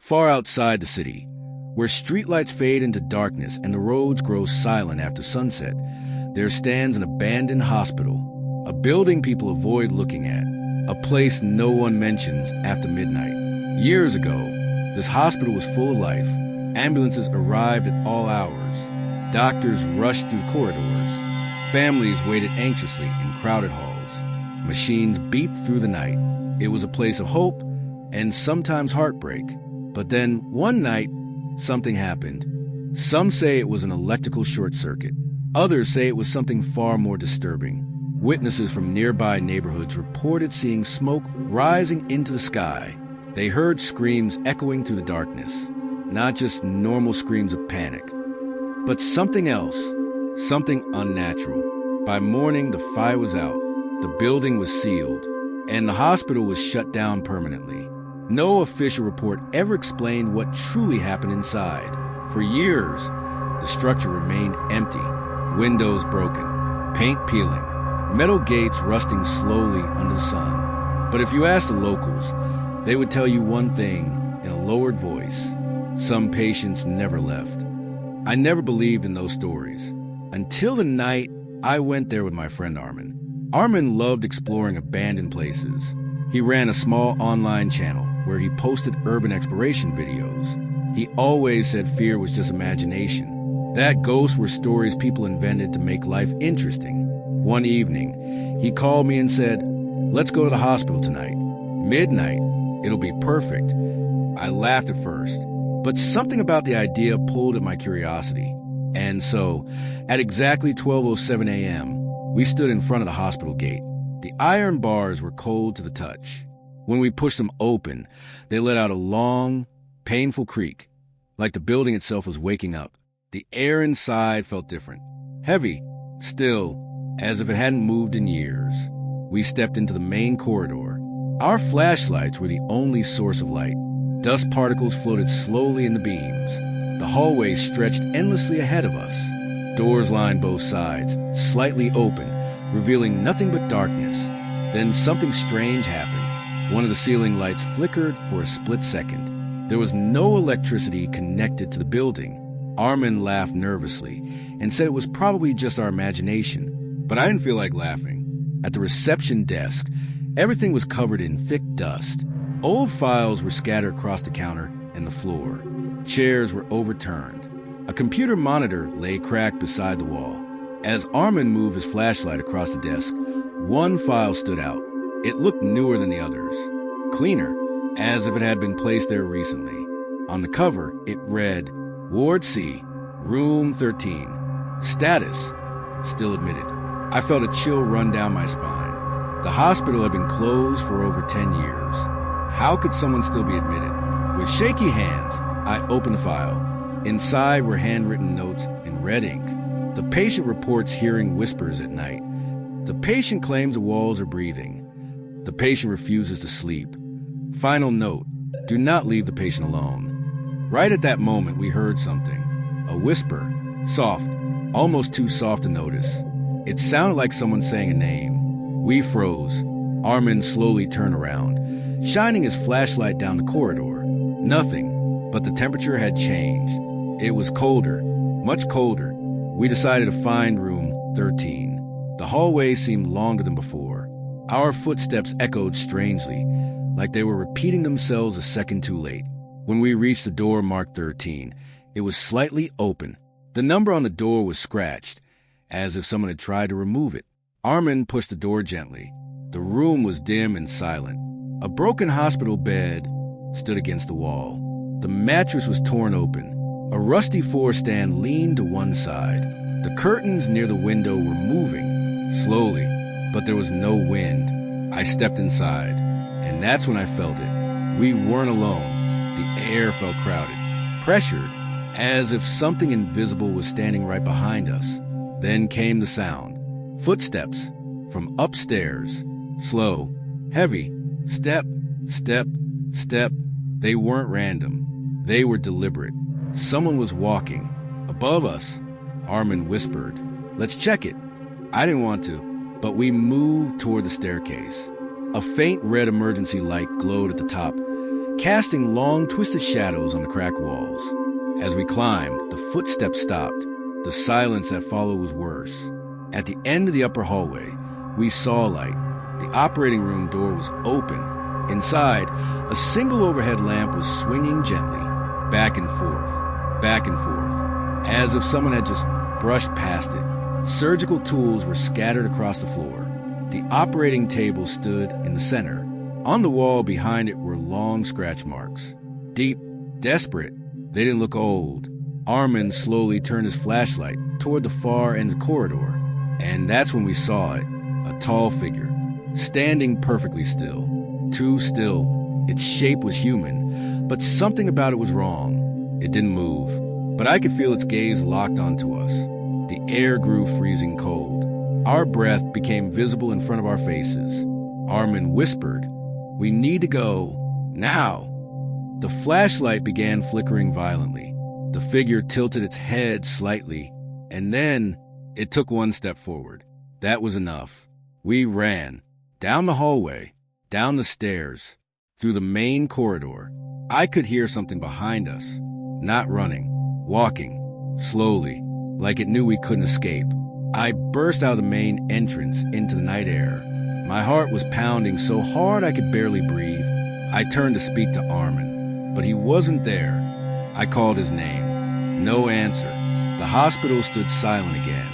Far outside the city, where streetlights fade into darkness and the roads grow silent after sunset, there stands an abandoned hospital, a building people avoid looking at, a place no one mentions after midnight. Years ago, this hospital was full of life. Ambulances arrived at all hours. Doctors rushed through corridors. Families waited anxiously in crowded halls. Machines beeped through the night. It was a place of hope and sometimes heartbreak. But then, one night, something happened. Some say it was an electrical short circuit. Others say it was something far more disturbing. Witnesses from nearby neighborhoods reported seeing smoke rising into the sky. They heard screams echoing through the darkness. Not just normal screams of panic, but something else, something unnatural. By morning, the fire was out, the building was sealed, and the hospital was shut down permanently. No official report ever explained what truly happened inside. For years, the structure remained empty, windows broken, paint peeling, metal gates rusting slowly under the sun. But if you asked the locals, they would tell you one thing in a lowered voice. Some patients never left. I never believed in those stories. Until the night I went there with my friend Armin. Armin loved exploring abandoned places. He ran a small online channel where he posted urban exploration videos. He always said fear was just imagination, that ghosts were stories people invented to make life interesting. One evening, he called me and said, "Let's go to the hospital tonight. Midnight. It'll be perfect." I laughed at first, but something about the idea pulled at my curiosity. And so, at exactly 12:07 a.m., we stood in front of the hospital gate. The iron bars were cold to the touch. When we pushed them open, they let out a long, painful creak, like the building itself was waking up. The air inside felt different, heavy, still, as if it hadn't moved in years. We stepped into the main corridor. Our flashlights were the only source of light. Dust particles floated slowly in the beams. The hallway stretched endlessly ahead of us. Doors lined both sides, slightly open, revealing nothing but darkness. Then something strange happened. One of the ceiling lights flickered for a split second. There was no electricity connected to the building. Armin laughed nervously and said it was probably just our imagination. But I didn't feel like laughing. At the reception desk, everything was covered in thick dust. Old files were scattered across the counter and the floor. Chairs were overturned. A computer monitor lay cracked beside the wall. As Armin moved his flashlight across the desk, one file stood out. It looked newer than the others, cleaner, as if it had been placed there recently. On the cover, it read, Ward C, Room 13. Status, still admitted. I felt a chill run down my spine. The hospital had been closed for over 10 years. How could someone still be admitted? With shaky hands, I opened the file. Inside were handwritten notes in red ink. The patient reports hearing whispers at night. The patient claims the walls are breathing. The patient refuses to sleep. Final note, do not leave the patient alone. Right at that moment, we heard something. A whisper, soft, almost too soft to notice. It sounded like someone saying a name. We froze. Armin slowly turned around, shining his flashlight down the corridor. Nothing, but the temperature had changed. It was colder, much colder. We decided to find room 13. The hallway seemed longer than before. Our footsteps echoed strangely, like they were repeating themselves a second too late. When we reached the door marked 13, it was slightly open. The number on the door was scratched, as if someone had tried to remove it. Armin pushed the door gently. The room was dim and silent. A broken hospital bed stood against the wall. The mattress was torn open. A rusty floor stand leaned to one side. The curtains near the window were moving, slowly, but there was no wind. I stepped inside, and that's when I felt it. We weren't alone. The air felt crowded, pressured, as if something invisible was standing right behind us. Then came the sound. Footsteps from upstairs. Slow, heavy, step, step, step. They weren't random. They were deliberate. Someone was walking. Above us, Armin whispered, "Let's check it." I didn't want to, but we moved toward the staircase. A faint red emergency light glowed at the top, casting long, twisted shadows on the cracked walls. As we climbed, the footsteps stopped. The silence that followed was worse. At the end of the upper hallway, we saw light. The operating room door was open. Inside, a single overhead lamp was swinging gently, back and forth, as if someone had just brushed past it. Surgical tools were scattered across the floor. The operating table stood in the center. On the wall behind it were long scratch marks. Deep, desperate. They didn't look old. Armin slowly turned his flashlight toward the far end of the corridor, and that's when we saw it, a tall figure, standing perfectly still. Too still. Its shape was human, but something about it was wrong. It didn't move, but I could feel its gaze locked onto us. The air grew freezing cold. Our breath became visible in front of our faces. Armin whispered, "We need to go, now." The flashlight began flickering violently. The figure tilted its head slightly, and then it took one step forward. That was enough. We ran, down the hallway, down the stairs, through the main corridor. I could hear something behind us, not running, walking, slowly, like it knew we couldn't escape. I burst out of the main entrance into the night air. My heart was pounding so hard I could barely breathe. I turned to speak to Armin, but he wasn't there. I called his name. No answer. The hospital stood silent again.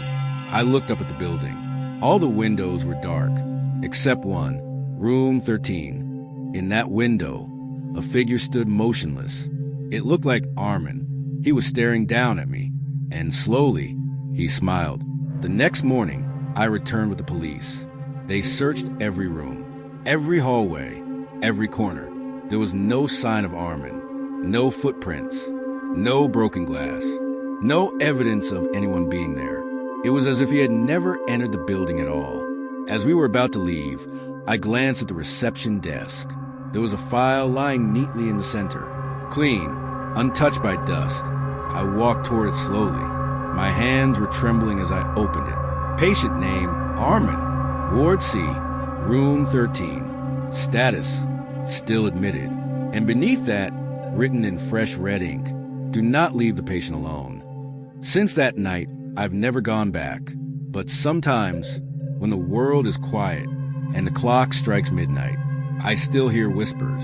I looked up at the building. All the windows were dark, except one, room 13. In that window, a figure stood motionless. It looked like Armin. He was staring down at me, and slowly, he smiled. The next morning, I returned with the police. They searched every room, every hallway, every corner. There was no sign of Armin, no footprints, no broken glass, no evidence of anyone being there. It was as if he had never entered the building at all. As we were about to leave, I glanced at the reception desk. There was a file lying neatly in the center, clean, untouched by dust. I walked toward it slowly. My hands were trembling as I opened it. Patient name, Armin. Ward C, room 13. Status, still admitted. And beneath that, written in fresh red ink, do not leave the patient alone. Since that night, I've never gone back. But sometimes, when the world is quiet and the clock strikes midnight, I still hear whispers,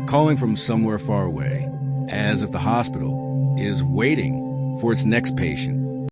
calling from somewhere far away, as if the hospital is waiting for its next patient.